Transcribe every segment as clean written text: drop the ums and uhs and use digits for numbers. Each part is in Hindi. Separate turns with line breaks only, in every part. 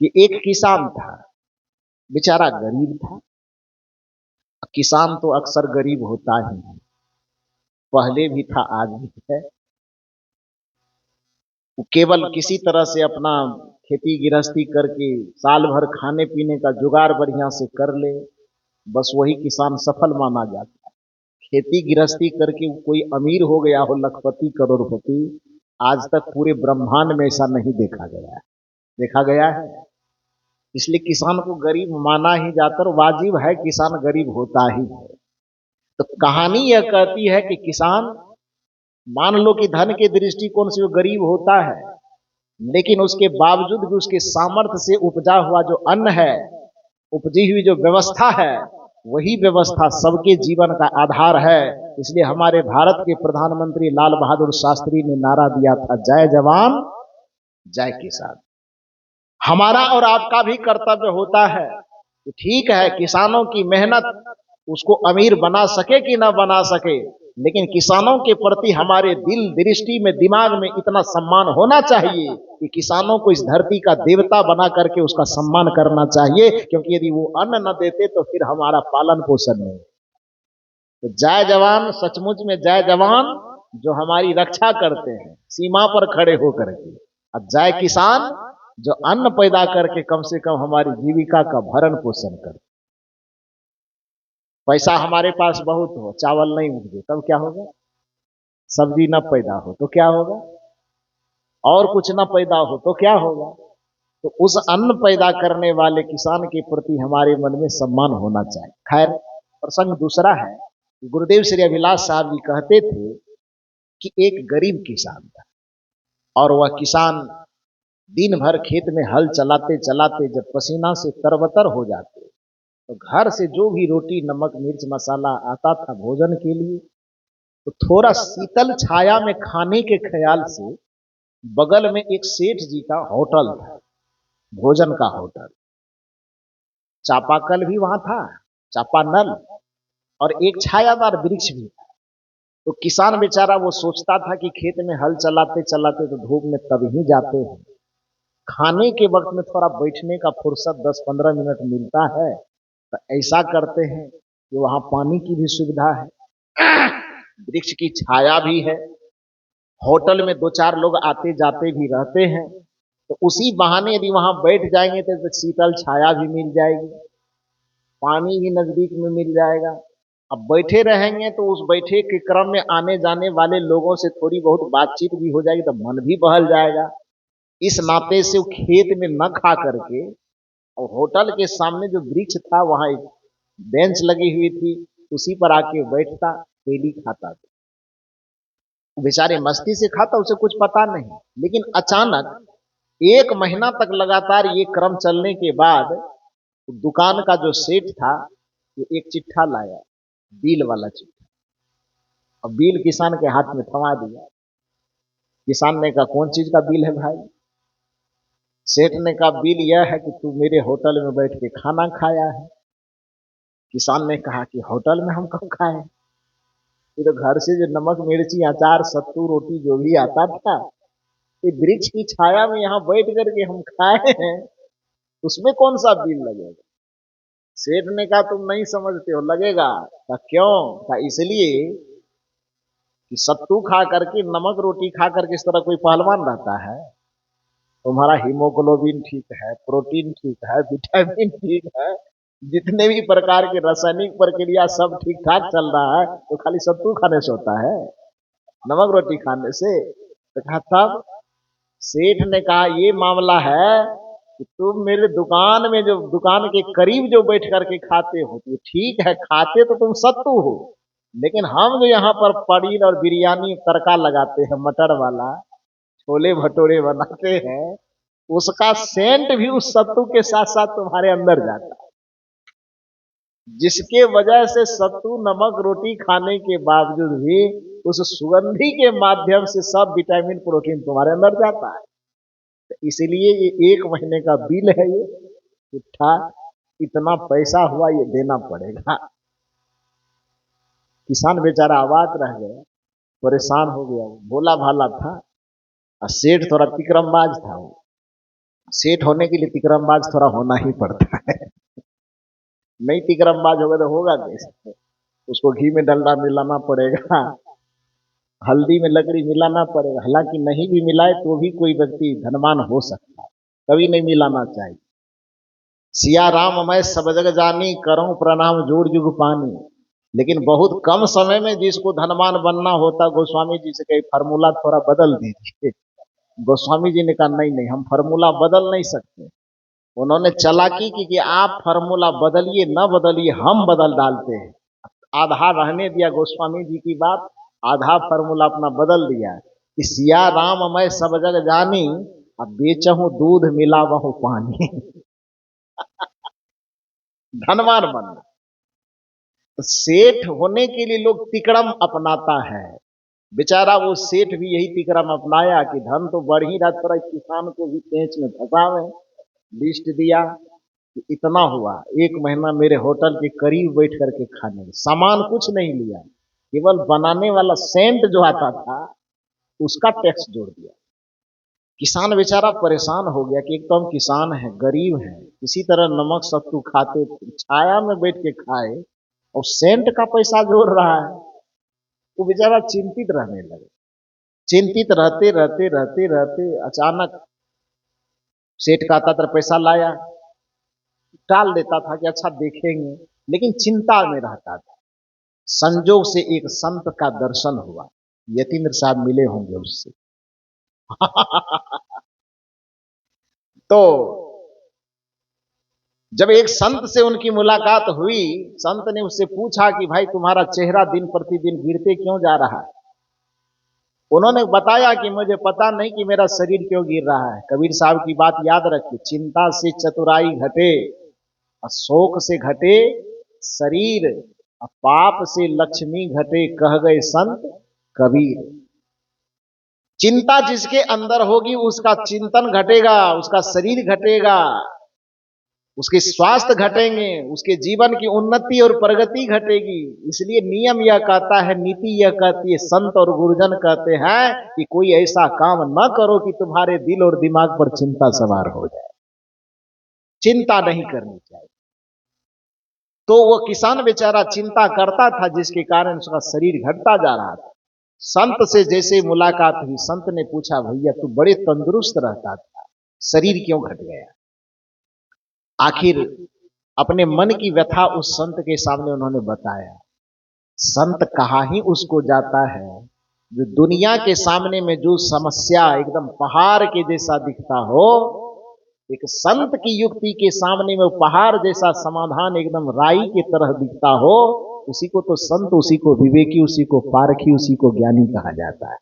कि एक किसान था, बेचारा गरीब था। किसान तो अक्सर गरीब होता ही है, पहले भी था आज भी है। वो केवल किसी तरह से अपना खेती गृहस्थी करके साल भर खाने पीने का जुगाड़ बढ़िया से कर ले, बस वही किसान सफल माना जाता है। खेती गृहस्थी करके कोई अमीर हो गया हो, लखपति करोड़पति, आज तक पूरे ब्रह्मांड में ऐसा नहीं देखा गया है। देखा गया है, इसलिए किसान को गरीब माना ही जाता और वाजिब है, किसान गरीब होता ही है। तो कहानी यह कहती है कि किसान, मान लो कि धन के दृष्टिकोण से वो गरीब होता है, लेकिन उसके बावजूद भी उसके सामर्थ्य से उपजा हुआ जो अन्न है, उपजी हुई जो व्यवस्था है, वही व्यवस्था सबके जीवन का आधार है। इसलिए हमारे भारत के प्रधानमंत्री लाल बहादुर शास्त्री ने नारा दिया था, जय जवान जय किसान। हमारा और आपका भी कर्तव्य होता है कि ठीक है, किसानों की मेहनत उसको अमीर बना सके कि ना बना सके, लेकिन किसानों के प्रति हमारे दिल दृष्टि में दिमाग में इतना सम्मान होना चाहिए कि किसानों को इस धरती का देवता बना करके उसका सम्मान करना चाहिए, क्योंकि यदि वो अन्न न देते तो फिर हमारा पालन पोषण नहीं। तो जय जवान, सचमुच में जय जवान जो हमारी रक्षा करते हैं सीमा पर खड़े होकर के, और जय किसान जो अन्न पैदा करके कम से कम हमारी जीविका का भरण पोषण करते। पैसा हमारे पास बहुत हो, चावल नहीं उपजे तब क्या होगा? सब्जी न पैदा हो तो क्या होगा? और कुछ न पैदा हो तो क्या होगा? तो उस अन्न पैदा करने वाले किसान के प्रति हमारे मन में सम्मान होना चाहिए। खैर, प्रसंग दूसरा है। गुरुदेव श्री अभिलाष साहब जी कहते थे कि एक गरीब किसान था, और वह किसान दिन भर खेत में हल चलाते चलाते जब पसीना से तरबतर हो जाते, तो घर से जो भी रोटी नमक मिर्च मसाला आता था भोजन के लिए, तो थोड़ा शीतल छाया में खाने के ख्याल से बगल में एक सेठ जी का होटल था, भोजन का होटल। चापाकल भी वहां था, चापानल, और एक छायादार वृक्ष भी था। तो किसान बेचारा वो सोचता था कि खेत में हल चलाते चलाते तो धूप में तब ही जाते हैं, खाने के वक्त में थोड़ा बैठने का फुर्सत 10-15 मिनट मिलता है, तो ऐसा करते हैं कि वहां पानी की भी सुविधा है, वृक्ष की छाया भी है, होटल में 2-4 लोग आते जाते भी रहते हैं, तो उसी बहाने यदि वहां बैठ जाएंगे तो शीतल छाया भी मिल जाएगी, पानी भी नजदीक में मिल जाएगा। अब बैठे रहेंगे तो उस बैठे के क्रम में आने जाने वाले लोगों से थोड़ी बहुत बातचीत भी हो जाएगी, तो मन भी बहल जाएगा। इस नाते से वो खेत में न खा करके, और होटल के सामने जो वृक्ष था वहां एक बेंच लगी हुई थी, उसी पर आके बैठता, डेली खाता था। बेचारे मस्ती से खाता, उसे कुछ पता नहीं। लेकिन अचानक 1 महीना तक लगातार ये क्रम चलने के बाद दुकान का जो सेठ था वो एक चिट्ठा लाया, बिल वाला चिट्ठा, और बिल किसान के हाथ में थमा दिया। किसान ने कहा, कौन चीज का बिल है भाई? सेठ ने कहा, बिल यह है कि तू मेरे होटल में बैठ के खाना खाया है। किसान ने कहा कि होटल में हम कब खाए? ये तो घर से जो नमक मिर्ची अचार सत्तू रोटी जो भी आता था, ये वृक्ष की छाया में यहाँ बैठ करके हम खाए हैं, उसमें कौन सा बिल लगेगा? सेठ ने कहा, तुम नहीं समझते हो, लगेगा। कहा क्यों? कहा इसलिए कि सत्तू खा करके नमक रोटी खा करके इस तरह कोई पहलवान रहता है? तुम्हारा हीमोग्लोबिन ठीक है, प्रोटीन ठीक है, विटामिन ठीक है, जितने भी प्रकार के रासायनिक प्रक्रिया सब ठीक ठाक चल रहा है, तो खाली सत्तू खाने से होता है, नमक रोटी खाने से? तो कहा तब? सेठ ने कहा, ये मामला है कि तुम मेरे दुकान में जो दुकान के करीब जो बैठ करके खाते हो, तो ठीक है, खाते तो तुम सत्तू हो, लेकिन हम जो यहाँ पर पनीर और बिरयानी तड़का लगाते हैं मटर वाला, छोले भटूरे बनाते हैं, उसका सेंट भी उस सत्तू के साथ साथ तुम्हारे अंदर जाता है, जिसके वजह से सत्तू नमक रोटी खाने के बावजूद भी उस सुगंधी के माध्यम से सब विटामिन प्रोटीन तुम्हारे अंदर जाता है। तो इसलिए ये 1 महीने का बिल है, ये चिट्ठा, इतना पैसा हुआ, ये देना पड़ेगा। किसान बेचारा आवाज रह गया, परेशान हो गया। वो भोला भाला था, और सेठ थोड़ा तिकरमबाज था। वो सेठ होने के लिए तिकड़मबाज थोड़ा होना ही पड़ता है। नहीं तिकड़मबाज होगा तो होगा कैसे? उसको घी में डलडा मिलाना पड़ेगा, हल्दी में लकड़ी मिलाना पड़ेगा। हालांकि नहीं भी मिलाए तो भी कोई व्यक्ति धनवान हो सकता है, कभी नहीं मिलाना चाहिए। सिया राम मैं सब जग जानी, करूं प्रणाम जोड़ जुग पानी। लेकिन बहुत कम समय में जिसको धनवान बनना होता, गोस्वामी जी से कही फार्मूला थोड़ा बदल दीजिए। गोस्वामी जी ने कहा नहीं नहीं, हम फार्मूला बदल नहीं सकते। उन्होंने चालाकी की कि आप फार्मूला बदलिए न बदलिए, हम बदल डालते हैं। आधा रहने दिया गोस्वामी जी की बात, आधा फार्मूला अपना बदल दिया कि सिया राम मैं सब जग जानी, अब बेचहूं दूध मिलावहूं पानी। धनवान बनना तो सेठ होने के लिए लोग तिकड़म अपनाता है। बेचारा वो सेठ भी यही तिकड़म अपनाया कि धन तो बढ़ ही रहा, थोड़ा किसान को भी पेंच में फंसावे। लिस्ट दिया कि इतना हुआ, 1 महीना मेरे होटल के करीब बैठ करके खाने में, सामान कुछ नहीं लिया, केवल बनाने वाला सेंट जो आता था उसका टैक्स जोड़ दिया। किसान बेचारा परेशान हो गया कि एक तो हम किसान हैं, गरीब हैं, किसी तरह नमक सत्तू खाते, छाया में बैठ के खाए, और सेंट का पैसा जोड़ रहा है। वो बेचारा चिंतित रहने लगे। चिंतित रहते रहते रहते रहते अचानक सेठ का आता था, पैसा लाया, टाल देता था कि अच्छा देखेंगे, लेकिन चिंता में रहता था। संजोग से एक संत का दर्शन हुआ, यतीन्द्र साहब मिले होंगे उससे। तो जब एक संत से उनकी मुलाकात हुई, संत ने उससे पूछा कि भाई तुम्हारा चेहरा दिन प्रतिदिन गिरते क्यों जा रहा है? उन्होंने बताया कि मुझे पता नहीं कि मेरा शरीर क्यों गिर रहा है। कबीर साहब की बात याद रखिए, चिंता से चतुराई घटे, शोक से घटे शरीर, पाप से लक्ष्मी घटे, कह गए संत कबीर। चिंता जिसके अंदर होगी उसका चिंतन घटेगा, उसका शरीर घटेगा, उसके स्वास्थ्य घटेंगे, उसके जीवन की उन्नति और प्रगति घटेगी। इसलिए नियम यह कहता है, नीति यह कहती है, संत और गुरुजन कहते हैं कि कोई ऐसा काम न करो कि तुम्हारे दिल और दिमाग पर चिंता सवार हो जाए। चिंता नहीं करनी चाहिए। तो वो किसान बेचारा चिंता करता था, जिसके कारण उसका शरीर घटता जा रहा था। संत से जैसे मुलाकात हुई, संत ने पूछा भैया तू बड़े तंदुरुस्त रहता था, शरीर क्यों घट गया? आखिर अपने मन की व्यथा उस संत के सामने उन्होंने बताया। संत कहा ही उसको जाता है जो दुनिया के सामने में जो समस्या एकदम पहाड़ के जैसा दिखता हो, एक संत की युक्ति के सामने में पहाड़ जैसा समाधान एकदम राई की तरह दिखता हो, उसी को तो संत, उसी को विवेकी, उसी को पारखी, उसी को ज्ञानी कहा जाता है।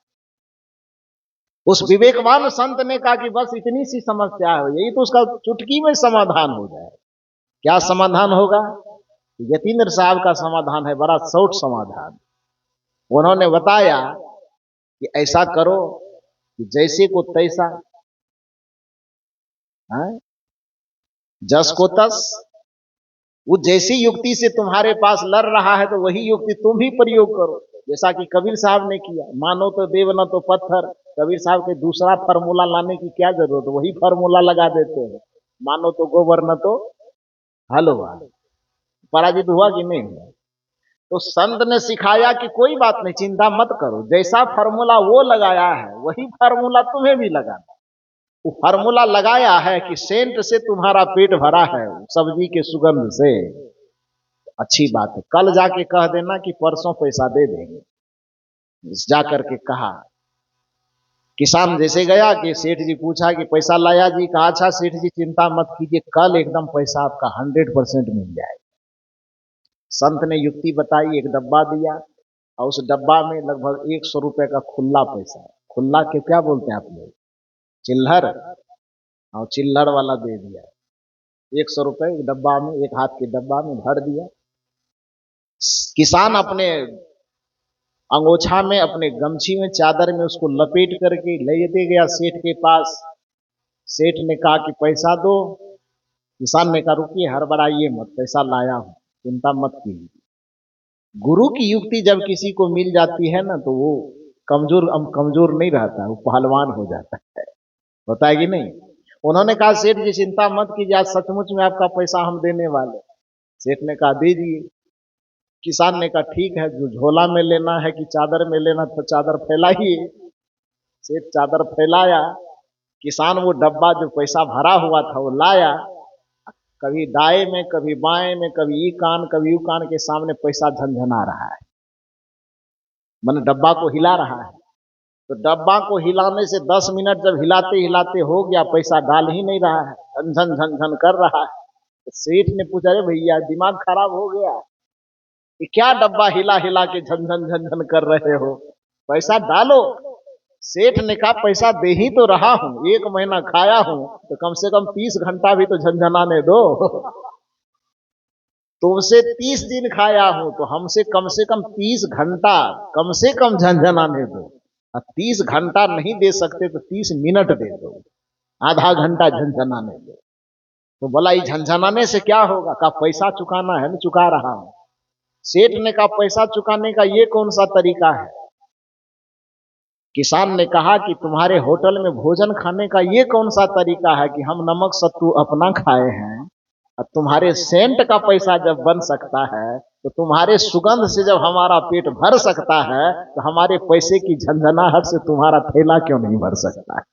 उस विवेकवान संत ने कहा कि बस इतनी सी समस्या है, यही तो उसका चुटकी में समाधान हो जाए। क्या समाधान होगा? यतीन्द्र साहब का समाधान है, बड़ा शॉर्ट समाधान। उन्होंने बताया कि ऐसा करो कि जैसे को तैसा, जस को तस, वो जैसी युक्ति से तुम्हारे पास लड़ रहा है तो वही युक्ति तुम भी प्रयोग करो, जैसा कि कबीर साहब ने किया। मानो तो देव न तो पत्थर, कबीर साहब के दूसरा फार्मूला लाने की क्या जरूरत, वही फार्मूला लगा देते हैं। मानो तो गोबर न तो हलवा। पराजित हुआ कि नहीं हुआ? तो संत ने सिखाया कि कोई बात नहीं, चिंता मत करो, जैसा फार्मूला वो लगाया है वही फार्मूला तुम्हें भी लगाना। वो फार्मूला लगाया है कि सेंट से तुम्हारा पेट भरा है, सब्जी के सुगंध से, अच्छी बात है, कल जाके कह देना कि परसों पैसा दे देंगे। जाकर के कहा, किसान जैसे गया कि सेठ जी पूछा कि पैसा लाया जी? कहा अच्छा सेठ जी चिंता मत कीजिए, कल एकदम पैसा आपका 100% मिल जाएगा। संत ने युक्ति बताई, एक डब्बा दिया और उस डब्बा में लगभग 100 रुपए का खुला पैसा है। खुला के क्या बोलते हैं आप लोग? चिल्लर। और चिल्लर वाला दे दिया, 100 रुपए एक डब्बा में, एक हाथ के डब्बा में भर दिया। किसान अपने अंगोछा में, अपने गमछी में, चादर में उसको लपेट करके ले गया सेठ के पास। सेठ ने कहा कि पैसा दो। किसान ने कहा रुकिए, हड़बड़ाइए मत, पैसा लाया हूं, चिंता मत कीजिए। गुरु की युक्ति जब किसी को मिल जाती है ना, तो वो कमजोर नहीं रहता, वो पहलवान हो जाता है, होता है कि नहीं? उन्होंने कहा सेठ जी चिंता मत कीजिए, आज सचमुच में आपका पैसा हम देने वाले। सेठ ने कहा दीजिए। किसान ने कहा ठीक है, जो झोला में लेना है कि चादर में लेना, तो चादर फैलाइए। सेठ चादर फैलाया, किसान वो डब्बा जो पैसा भरा हुआ था वो लाया। कभी दाएं में, कभी बाएं में, कभी ई कान कभी यू कान के सामने पैसा झनझना रहा है, मैंने डब्बा को हिला रहा है। तो डब्बा को हिलाने से 10 मिनट जब हिलाते हिलाते हो गया, पैसा डाल ही नहीं रहा है, झन झन झन कर रहा है। तो सेठ ने पूछा, अरे भैया दिमाग खराब हो गया, ये क्या डब्बा हिला हिला के झन झन झन झन कर रहे हो, पैसा डालो। सेठ ने कहा पैसा दे ही तो रहा हूं, 1 महीना खाया हूं, तो कम से कम 30 घंटा भी तो झंझनाने दो। तुमसे 30 दिन खाया हूं, तो हमसे कम से कम 30 घंटा कम से कम झंझनाने दो। 30 घंटा नहीं दे सकते तो 30 मिनट दे दो, आधा घंटा झंझनाने दो। तो बोला ये झंझनाने से क्या होगा? कहा पैसा चुकाना है ना, चुका रहा हूं। सेठ ने कहा पैसा चुकाने का ये कौन सा तरीका है? किसान ने कहा कि तुम्हारे होटल में भोजन खाने का ये कौन सा तरीका है कि हम नमक सत्तू अपना खाए हैं, और तुम्हारे सेंट का पैसा जब बन सकता है, तो तुम्हारे सुगंध से जब हमारा पेट भर सकता है, तो हमारे पैसे की झंझनाहट से तुम्हारा थैला क्यों नहीं भर सकता है?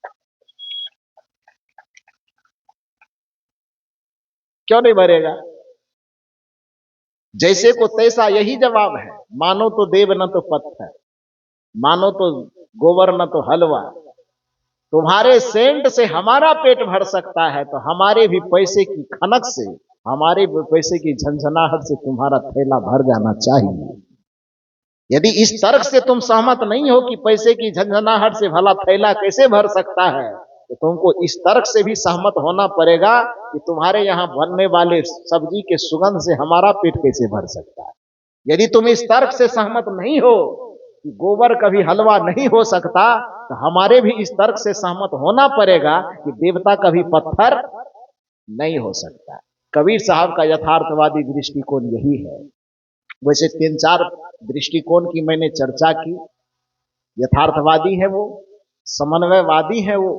क्यों नहीं भरेगा? जैसे को तैसा यही जवाब है। मानो तो देव न तो पत्थर, मानो तो गोबर न तो हलवा। तुम्हारे सेंट से हमारा पेट भर सकता है, तो हमारे भी पैसे की खनक से, हमारे भी पैसे की झंझनाहट से तुम्हारा थैला भर जाना चाहिए। यदि इस तर्क से तुम सहमत नहीं हो कि पैसे की झंझनाहट से भला थैला कैसे भर सकता है, तो तुमको इस तर्क से भी सहमत होना पड़ेगा कि तुम्हारे यहाँ बनने वाले सब्जी के सुगंध से हमारा पेट कैसे भर सकता है। यदि तुम इस तर्क से सहमत नहीं हो कि गोबर कभी हलवा नहीं हो सकता, तो हमारे भी इस तर्क से सहमत होना पड़ेगा कि देवता कभी पत्थर नहीं हो सकता। कबीर साहब का यथार्थवादी दृष्टिकोण यही है। वैसे 3-4 दृष्टिकोण की मैंने चर्चा की। यथार्थवादी है वो, समन्वयवादी है वो,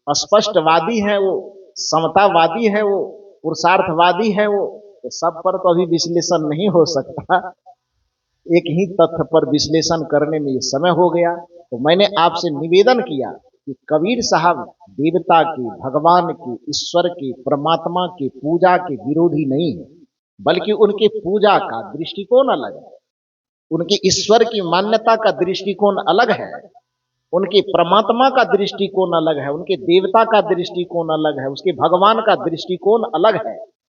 स्पष्टवादी है वो, समतावादी है वो, पुरुषार्थवादी है वो। तो सब पर तो अभी विश्लेषण नहीं हो सकता, एक ही तथ्य पर विश्लेषण करने में ये समय हो गया। तो मैंने आपसे निवेदन किया कि कबीर साहब देवता की, भगवान की, ईश्वर की, परमात्मा की पूजा के विरोधी नहीं है, बल्कि उनके पूजा का दृष्टिकोण अलग है, उनकी ईश्वर की मान्यता का दृष्टिकोण अलग है, उनके परमात्मा का दृष्टिकोण अलग है, उनके देवता का दृष्टिकोण अलग है, उसके भगवान का दृष्टिकोण अलग है।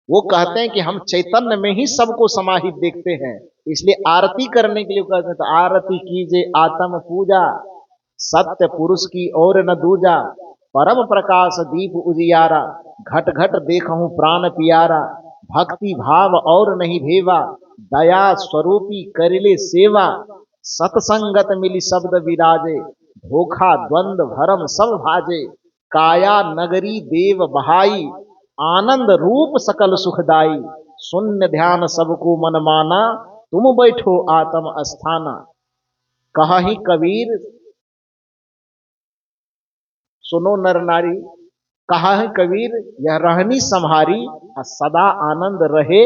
वो कहते हैं कि हम चैतन्य में ही सबको समाहित देखते हैं, इसलिए आरती करने के लिए कहते हैं, तो आरती कीजिए आत्म पूजा, सत्य पुरुष की और न दूजा, परम प्रकाश दीप उजियारा, घट घट देखूं प्राण पियारा, भक्ति भाव और नहीं भेवा, दया स्वरूपी करिले सेवा, सतसंगत मिली शब्द विराजे, धोखा द्वंद भरम सब भाजे, काया नगरी देव बहाई, आनंद रूप सकल सुखदाई, शून्य ध्यान सबको मन माना, तुम बैठो आत्म अस्थाना। कहा ही कबीर सुनो नर नारी, कहा है कबीर यह रहनी संहारी, सदा आनंद रहे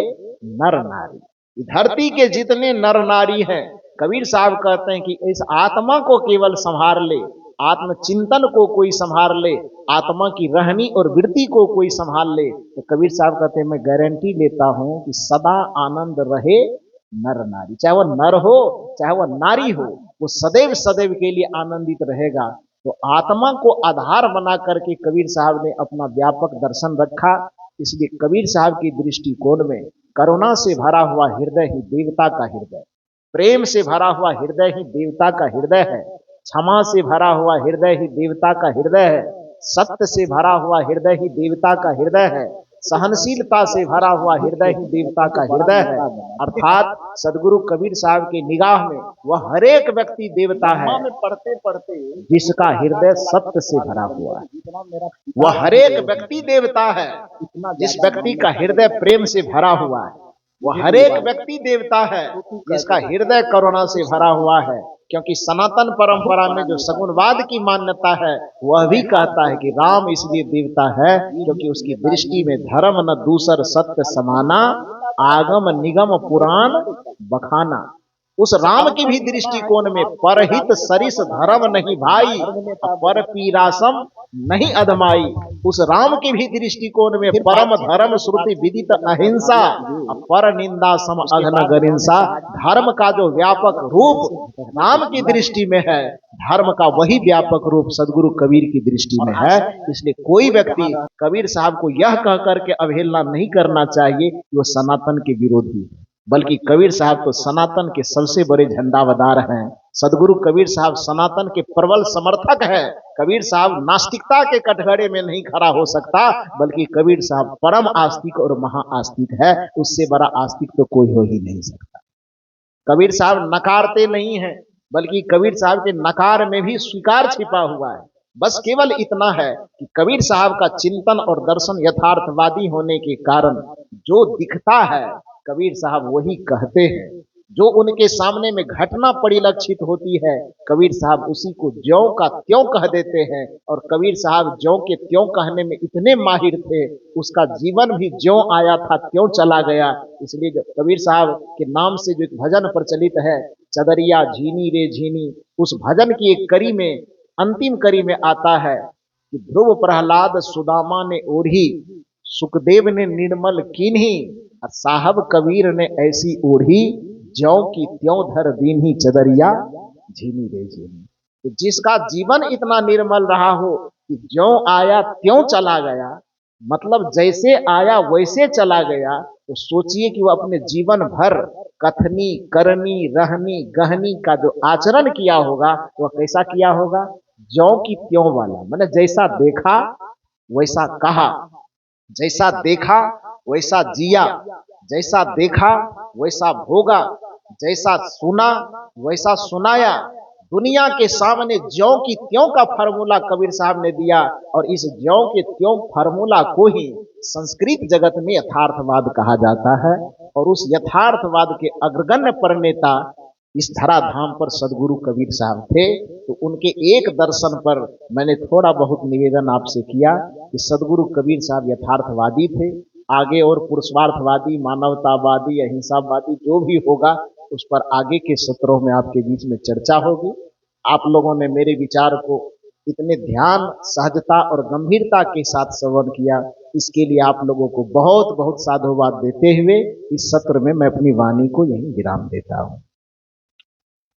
नर नारी। धरती के जितने नर नारी हैं, कबीर साहब कहते हैं कि इस आत्मा को केवल संभार ले, आत्मचिंतन को कोई संभाल ले, आत्मा की रहनी और वृत्ति को कोई संभाल ले, तो कबीर साहब कहते हैं मैं गारंटी लेता हूं कि सदा आनंद रहे नर नारी। चाहे वह नर हो चाहे वह नारी हो, वो सदैव सदैव के लिए आनंदित रहेगा। तो आत्मा को आधार बना करके कबीर साहब ने अपना व्यापक दर्शन रखा। इसलिए कबीर साहब की दृष्टिकोण में करुणा से भरा हुआ हृदय ही देवता का हृदय, प्रेम से भरा हुआ हृदय ही देवता का हृदय है, क्षमा से भरा हुआ हृदय ही देवता का हृदय है, सत्य से भरा हुआ हृदय ही देवता का हृदय है, सहनशीलता से भरा हुआ हृदय ही देवता का हृदय है। अर्थात सदगुरु कबीर साहब की निगाह में वह हरेक व्यक्ति देवता है पढ़ते पढ़ते जिसका हृदय सत्य से भरा हुआ है। वह हरेक व्यक्ति देवता है जिस व्यक्ति का हृदय प्रेम से भरा हुआ है। वह हरेक व्यक्ति देवता है जिसका हृदय करुणा से भरा हुआ है। क्योंकि सनातन परंपरा में जो सगुणवाद की मान्यता है वह भी कहता है कि राम इसलिए देवता है क्योंकि उसकी दृष्टि में धर्म न दूसर सत्य समाना, आगम निगम पुराण बखाना। उस राम की भी दृष्टिकोण में परहित सरिस धर्म नहीं भाई, पर पीरासम नहीं अधमाई। उस राम की भी दृष्टिकोण में परम धर्म श्रुति विदित अहिंसा, पर निंदा सम अघन गरिंसा। धर्म का जो व्यापक रूप राम की दृष्टि में है, धर्म का वही व्यापक रूप सदगुरु कबीर की दृष्टि में है। इसलिए कोई व्यक्ति कबीर साहब को यह कह करके अवहेलना नहीं करना चाहिए कि वो सनातन के विरोधी है, बल्कि कबीर साहब तो सनातन के सबसे बड़े झंडावदार हैं। सदगुरु कबीर साहब सनातन के प्रबल समर्थक हैं। कबीर साहब नास्तिकता के कटघरे में नहीं खड़ा हो सकता, बल्कि कबीर साहब परम आस्तिक और महाआस्तिक है। उससे बड़ा आस्तिक तो कोई हो ही नहीं सकता। कबीर साहब नकारते नहीं हैं, बल्कि कबीर साहब के नकार में भी स्वीकार छिपा हुआ है। बस केवल इतना है कि कबीर साहब का चिंतन और दर्शन यथार्थवादी होने के कारण जो दिखता है कबीर साहब वही कहते हैं। जो उनके सामने में घटना परिलक्षित होती है कबीर साहब उसी को ज्यों का त्यों कह देते हैं। और कबीर साहब ज्यों के त्यों कहने में इतने माहिर थे, उसका जीवन भी ज्यों आया था त्यों चला गया। इसलिए कबीर साहब के नाम से जो एक भजन प्रचलित है, चदरिया झीनी रे झीनी, उस भजन की एक कड़ी में, अंतिम कड़ी में आता है कि ध्रुव प्रहलाद सुदामा ने ओढ़ी, सुखदेव ने निर्मल कीन्ही, और साहब कबीर ने ऐसी ओढ़ी, ज्यों की त्यों धर दीन्ही चदरिया झीनी रे झीनी। तो जिसका जीवन इतना निर्मल रहा हो कि ज्यों आया त्यों चला गया, मतलब जैसे आया वैसे चला गया, तो सोचिए कि वह अपने जीवन भर कथनी करनी रहनी गहनी का जो आचरण किया होगा वह कैसा किया होगा, ज्यों की त्यों वाला। मैंने जैसा देखा वैसा कहा, जैसा देखा वैसा जिया, जैसा देखा वैसा भोगा, जैसा सुना वैसा सुनाया। दुनिया के सामने ज्यों की त्यों का फार्मूला कबीर साहब ने दिया, और इस ज्यों के त्यों फार्मूला को ही संस्कृत जगत में यथार्थवाद कहा जाता है। और उस यथार्थवाद के अग्रगण्य प्रणेता इस धराधाम पर सदगुरु कबीर साहब थे। तो उनके एक दर्शन पर मैंने थोड़ा बहुत निवेदन आपसे किया कि सदगुरु कबीर साहब यथार्थवादी थे। आगे और पुरुषार्थवादी, मानवतावादी, अहिंसावादी जो भी होगा उस पर आगे के सत्रों में आपके बीच में चर्चा होगी। आप लोगों ने मेरे विचार को इतने ध्यान, सहजता और गंभीरता के साथ श्रवण किया, इसके लिए आप लोगों को बहुत बहुत साधुवाद देते हुए इस सत्र में मैं अपनी वाणी को यहीं विराम देता हूँ।